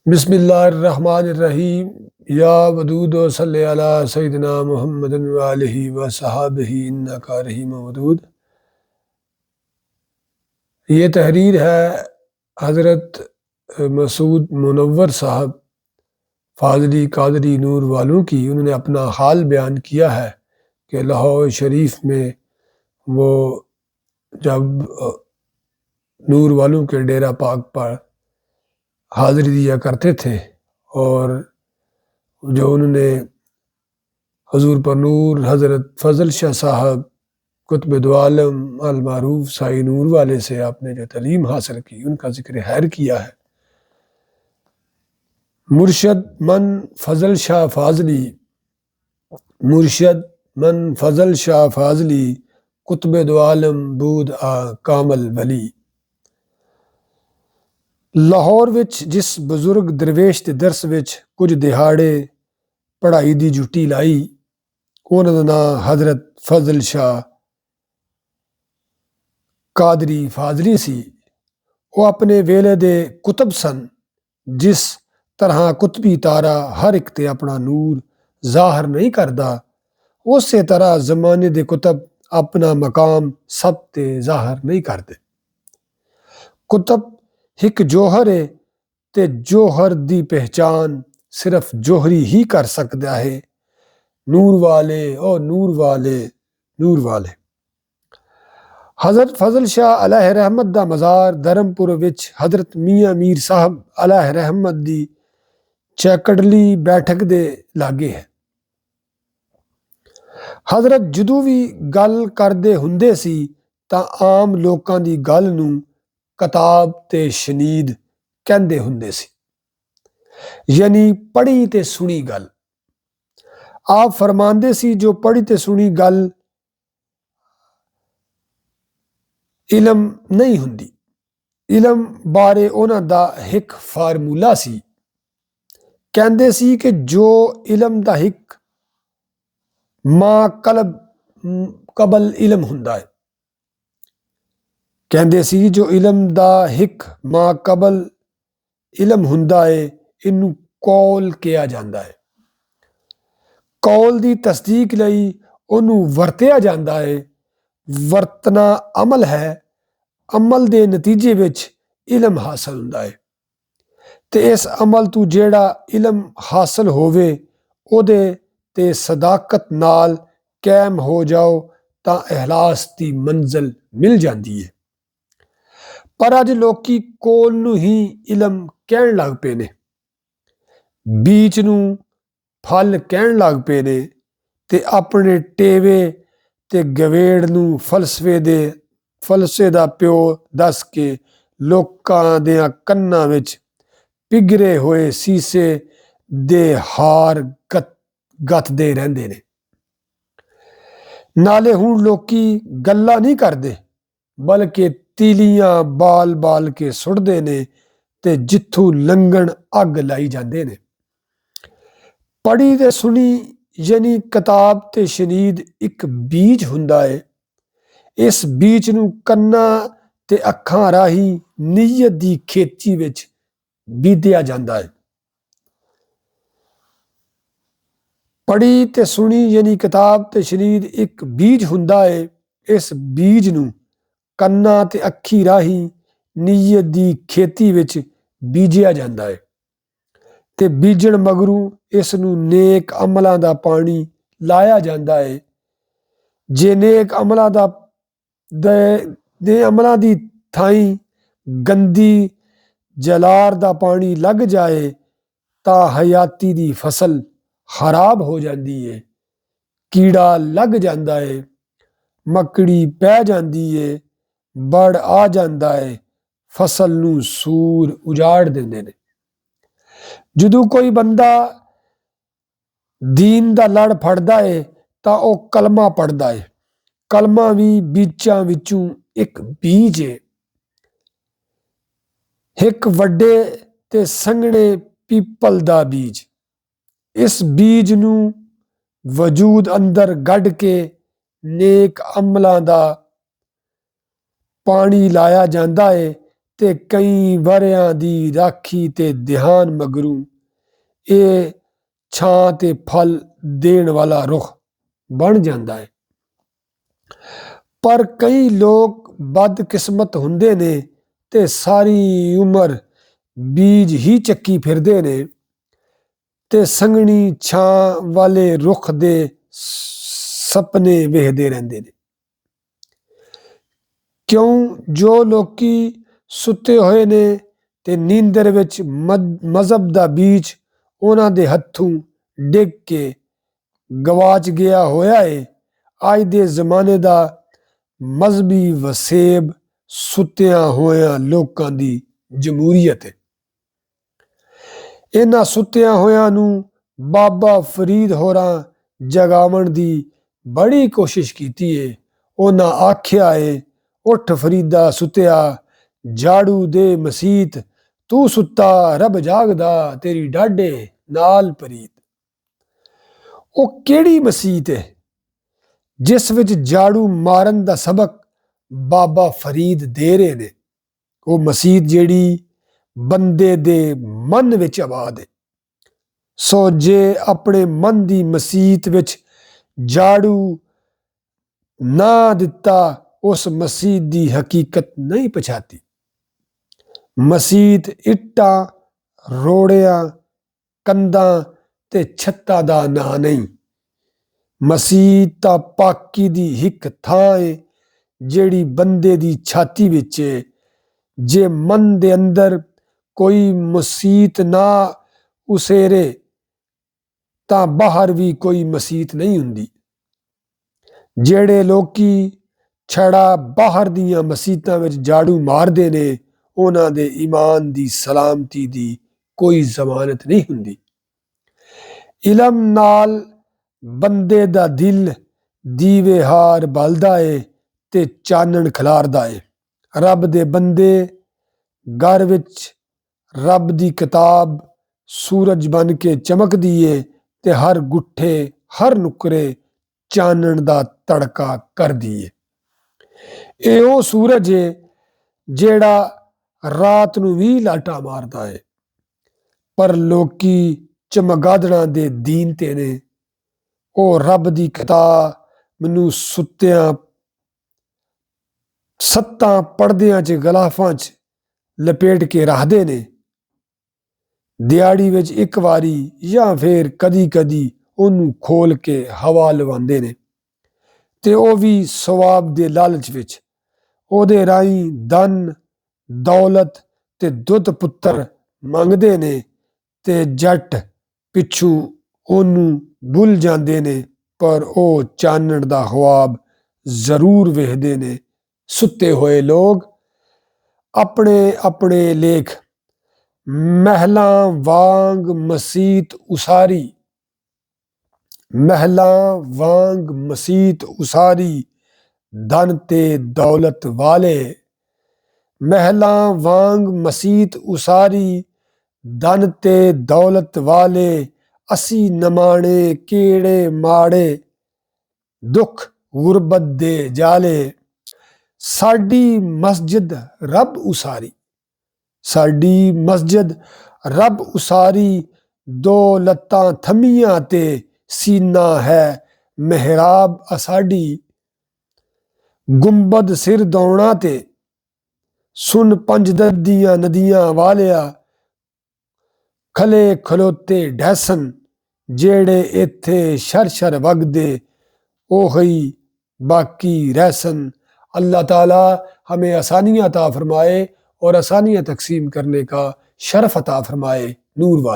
बिस्मिल्लाहिर्रहमानिर्रहीम। या वदूद सल्लि अला सय्यिदिना मुहम्मदिन व आलिहि व सहाबिही इन्नका रहीम वदूद। ये तहरीर है हज़रत मसूद मुनव्वर साहब फाज़ली कादरी नूर वालों की। उन्होंने अपना हाल बयान किया है कि लाहौर शरीफ में वो जब नूर वालों के डेरा पाक पर हाज़िरी दिया करते थे और जो उन्होंने हुज़ूर पर नूर हज़रत फ़ज़ल शाह साहब कुतुब दो आलम अल मारूफ साई नूर वाले से आपने जो तालीम हासिल की उनका जिक्र हैर किया है। मुर्शद मन फ़ज़ल शाह फ़ाज़ली, मुर्शद मन फ़ज़ल शाह फ़ाज़ली कुतुब दो आलम बूद आ कामल वली। लाहौर विच जिस बजुर्ग दरवेश के दरस विच कुछ दिहाड़े पढ़ाई दी जुटी लाई, उन्होंने नाम हज़रत फ़ज़ल शाह कादरी फ़ाज़ली सी। वो अपने वेले दे कुतुब सन, जिस तरह कुतबी तारा हर एक ते अपना नूर ज़ाहर नहीं करदा, उस तरह ज़माने दे कुतुब अपना मकाम सब ते ज़ाहर नहीं करते। कुतुब एक जोहर है ते जोहर दी पहचान सिर्फ जोहरी ही कर सकता है। नूर वाले और नूर वाले नूर वाले। हज़रत फ़ज़ल शाह अलैहि रहमत दा मज़ार धर्मपुर विच हज़रत मियाँ मीर साहब अलैहि रहमत दी चैकड़ली बैठक दे लागे है। हज़रत जदों भी गल करदे हुंदे सी तां आम लोकां दी गल नूं किताब ते शनीद कहंदे हुंदे सी, यानी पढ़ी ते सुनी गल। आप फरमांदे सी जो पढ़ी ते सुनी गल इलम नहीं हुंदी। इलम बारे उन्हां दा एक फार्मूला सी। कहंदे सी कि जो इलम दा एक मां कबल इलम हुंदा है। कहंदे सी जो इलम दा एक मां कबल इलम हुंदा है, इनू कौल किया जांदा है। कौल दी तस्दीक लई उन्नू वरतिया जांदा है। वरतना अमल है, अमल दे नतीजे विच इलम हासिल हुंदा है। ते इस अमल तू जेड़ा इलम हासिल होवे ओदे ते सदाकत नाल कायम हो जाओ तां इखलास दी मंजिल मिल जांदी है। पर अज लोकी कौल नू ही इलम कहण लग पे ने, बीच नू फल कहण लग पे ने ते अपने टेवे ते गवेड़ नू फलसफे दा प्यो दस के लोकां देयां कन्नां विच पिघरे होए सीसे दे हार गथदे रहिंदे ने। नाले हुण लोकी गल्लां नहीं करदे, बल्कि तीलियां बाल बाल के सुटदे ने ते जिथों लंघण अग लाई जांदे ने। पढ़ी ते सुनी यानी किताब ते शनीद एक बीज हुंदा है। इस बीज नू कन्नां ते अखां राही नीयत दी खेती विच बीधिया जांदा है। पढ़ी ते सुनी यानी किताब ते शनीद एक बीज हुंदा है। इस बीज नू कन्नां ते अखी राही नीयत दी खेती विच बीजिया जांदा है ते बीजण मगरू इस नू नेक अमलां दा पानी लाया जांदा है। जे नेक अमलां दी थाई गंदी जलार दा पानी लग जाए तां हयाती दी फसल खराब हो जाती है। कीड़ा लग जाता है, मकड़ी पै जाती है, बड़ आ जाता है, फसल नू सूर उजाड़ देंदे ने। जदों कोई बंदा दीन दा लड़ फड़दा है तां ओ कलमा पढ़दा है। कलमा भी बीजां विचों एक बीज है। एक वड्डे ते संघणे पीपल दा बीज। इस बीज नू वजूद अंदर गढ़ के नेक अमलां दा पानी लाया जांदा है ਤੇ ਕਈ ਵਰਿਆਂ ਦੀ ਰਾਖੀ ਤੇ ਧਿਆਨ ਮਗਰੂ ਇਹ ਛਾਂ ਤੇ ਫਲ ਦੇਣ ਵਾਲਾ ਰੁੱਖ ਬਣ ਜਾਂਦਾ ਹੈ। ਪਰ ਕਈ ਲੋਕ ਬਦਕਿਸਮਤ ਹੁੰਦੇ ਨੇ ਤੇ ਸਾਰੀ ਉਮਰ ਬੀਜ ਹੀ ਚੱਕੀ ਫਿਰਦੇ ਨੇ ਤੇ ਸੰਘਣੀ ਛਾਂ ਵਾਲੇ ਰੁੱਖ ਦੇ ਸੁਪਨੇ ਵੇਖਦੇ ਰਹਿੰਦੇ ਨੇ। ਕਿਉਂ ਜੋ ਲੋਕੀ ਸੁੱਤੇ ਹੋਏ ਨੇ ਤੇ ਨੀਂਦਰ ਵਿੱਚ ਮਜ਼ਹਬ ਦਾ ਬੀਜ ਉਹਨਾਂ ਦੇ ਹੱਥੋਂ ਡਿੱਗ ਕੇ ਗਵਾਚ ਗਿਆ ਹੋਇਆ ਏ। ਅੱਜ ਦੇ ਜ਼ਮਾਨੇ ਦਾ ਮਜ਼ਹਬੀ ਵਸੇਬ ਸੁੱਤਿਆਂ ਹੋਇਆਂ ਲੋਕਾਂ ਦੀ ਜਮਹੂਰੀਅਤ ਹੈ। ਇਹਨਾਂ ਸੁੱਤਿਆਂ ਹੋਇਆਂ ਨੂੰ ਬਾਬਾ ਫਰੀਦ ਹੋਰਾਂ ਜਗਾਉਣ ਦੀ ਬੜੀ ਕੋਸ਼ਿਸ਼ ਕੀਤੀ ਏ। ਉਹਨਾਂ ਆਖਿਆ ਏ, ਉੱਠ ਫਰੀਦਾ ਸੁੱਤਿਆ, ਝਾੜੂ ਦੇ ਮਸੀਤ, ਤੂੰ ਸੁੱਤਾ ਰੱਬ ਜਾਗਦਾ, ਤੇਰੀ ਡਾਢੇ ਨਾਲ ਪ੍ਰੀਤ। ਉਹ ਕਿਹੜੀ ਮਸੀਤ ਹੈ ਜਿਸ ਵਿੱਚ ਝਾੜੂ ਮਾਰਨ ਦਾ ਸਬਕ ਬਾਬਾ ਫਰੀਦ ਦੇ ਰਹੇ ਨੇ? ਉਹ ਮਸੀਤ ਜਿਹੜੀ ਬੰਦੇ ਦੇ ਮਨ ਵਿੱਚ ਆਬਾਦ ਹੈ। ਸੋ ਜੇ ਆਪਣੇ ਮਨ ਦੀ ਮਸੀਤ ਵਿੱਚ ਝਾੜੂ ਨਾ ਦਿੱਤਾ, ਉਸ ਮਸੀਤ ਦੀ ਹਕੀਕਤ ਨਹੀਂ ਪਛਾਤੀ। ਮਸੀਤ ਇੱਟਾਂ, ਰੋੜਿਆਂ, ਕੰਧਾਂ ਤੇ ਛੱਤਾਂ ਦਾ ਨਾਂ ਨਹੀਂ। ਮਸੀਤ ਤਾਂ ਪਾਕੀ ਦੀ ਇੱਕ ਥਾਂ ਹੈ ਜਿਹੜੀ ਬੰਦੇ ਦੀ ਛਾਤੀ ਵਿੱਚ ਹੈ। ਜੇ ਮਨ ਦੇ ਅੰਦਰ ਕੋਈ ਮਸੀਤ ਨਾ ਉਸੇਰੇ ਤਾਂ ਬਾਹਰ ਵੀ ਕੋਈ ਮਸੀਤ ਨਹੀਂ ਹੁੰਦੀ। ਜਿਹੜੇ ਲੋਕੀ ਛੜਾ ਬਾਹਰ ਦੀਆਂ ਮਸੀਤਾਂ ਵਿੱਚ ਝਾੜੂ ਮਾਰਦੇ ਨੇ, ਉਹਨਾਂ ਦੇ ਈਮਾਨ ਦੀ ਸਲਾਮਤੀ ਦੀ ਕੋਈ ਜ਼ਮਾਨਤ ਨਹੀਂ ਹੁੰਦੀ। ਇਲਮ ਨਾਲ ਬੰਦੇ ਦਾ ਦਿਲ ਦੀਵੇ ਹਾਰ ਬਲਦਾ ਏ ਤੇ ਚਾਨਣ ਖਿਲਾਰਦਾ ਏ। ਰੱਬ ਦੇ ਬੰਦੇ ਘਰ ਵਿੱਚ ਰੱਬ ਦੀ ਕਿਤਾਬ ਸੂਰਜ ਬਣ ਕੇ ਚਮਕਦੀ ਏ ਤੇ ਹਰ ਗੁੱਠੇ, ਹਰ ਨੁਕਰੇ ਚਾਨਣ ਦਾ ਤੜਕਾ ਕਰਦੀ ਏ। ਇਹ ਉਹ ਸੂਰਜ ਏ ਜਿਹੜਾ ਰਾਤ ਨੂੰ ਵੀ ਲਾਟਾ ਮਾਰਦਾ ਏ। ਪਰ ਲੋਕੀ ਚਮਗਾਦੜਾਂ ਦੇ ਦੀਨ ਤੇ ਨੇ। ਉਹ ਰੱਬ ਦੀ ਕਿਤਾਬ ਨੂੰ ਸੁੱਤਿਆਂ ਸੱਤਾਂ ਪੜਦਿਆਂ 'ਚ ਗਲਾਫਾਂ 'ਚ ਲਪੇਟ ਕੇ ਰੱਖਦੇ ਨੇ। ਦਿਹਾੜੀ ਵਿੱਚ ਇੱਕ ਵਾਰੀ ਜਾਂ ਫਿਰ ਕਦੀ ਕਦੀ ਉਹਨੂੰ ਖੋਲ ਕੇ ਹਵਾ ਲਵਾਉਂਦੇ ਨੇ ਤੇ ਉਹ ਵੀ ਸਵਾਬ ਦੇ ਲਾਲਚ ਵਿੱਚ। ਉਹਦੇ ਰਾਹੀਂ ਧਨ, ਦੌਲਤ ਤੇ ਦੁੱਧ ਪੁੱਤਰ ਮੰਗਦੇ ਨੇ ਤੇ ਜੱਟ ਪਿੱਛੋਂ ਉਹਨੂੰ ਭੁੱਲ ਜਾਂਦੇ ਨੇ। ਪਰ ਉਹ ਚਾਨਣ ਦਾ ਖੁਆਬ ਜ਼ਰੂਰ ਵੇਖਦੇ ਨੇ। ਸੁੱਤੇ ਹੋਏ ਲੋਕ ਆਪਣੇ ਆਪਣੇ ਲੇਖ ਮਹਿਲਾਂ ਵਾਂਗ ਮਸੀਤ ਉਸਾਰੀ, ਮਹਿਲਾਂ ਵਾਂਗ ਮਸੀਤ ਉਸਾਰੀ, ਧਨ ਤੇ ਦੌਲਤ ਵਾਲੇ। ਮਹਿਲਾਂ ਵਾਂਗ ਮਸੀਤ ਉਸਾਰੀ, ਧਨ ਤੇ ਦੌਲਤ ਵਾਲੇ। ਅਸੀਂ ਨਮਾਣੇ ਕਿਹੜੇ ਮਾੜੇ, ਦੁੱਖ ਗੁਰਬਤ ਦੇ ਜਾਲੇ। ਸਾਡੀ ਮਸਜਿਦ ਰੱਬ ਉਸਾਰੀ, ਸਾਡੀ ਮਸਜਿਦ ਰੱਬ ਉਸਾਰੀ। ਦੋ ਲੱਤਾਂ ਥੰਮੀਆਂ ਤੇ ਸੀਨਾ ਹੈ ਮਿਹਰਾਬ ਅਸਾਡੀ। ਗੁੰਬਦ ਸਿਰ ਦੌਣਾ ਤੇ ਸੁਣ ਪੰਜਦਰ ਦੀਆਂ ਨਦੀਆਂ ਵਾਲਿਆ। ਖਲੇ ਖਲੋਤੇ ਢੈਸਨ ਜਿਹੜੇ ਇੱਥੇ ਸ਼ਰ ਵਗਦੇ, ਉਹੀ बाकी रहसन। अल्लाह ताला हमें आसानियाँ अता फरमाए और आसानियाँ तकसीम करने का शरफ अता फरमाए। नूर वाले।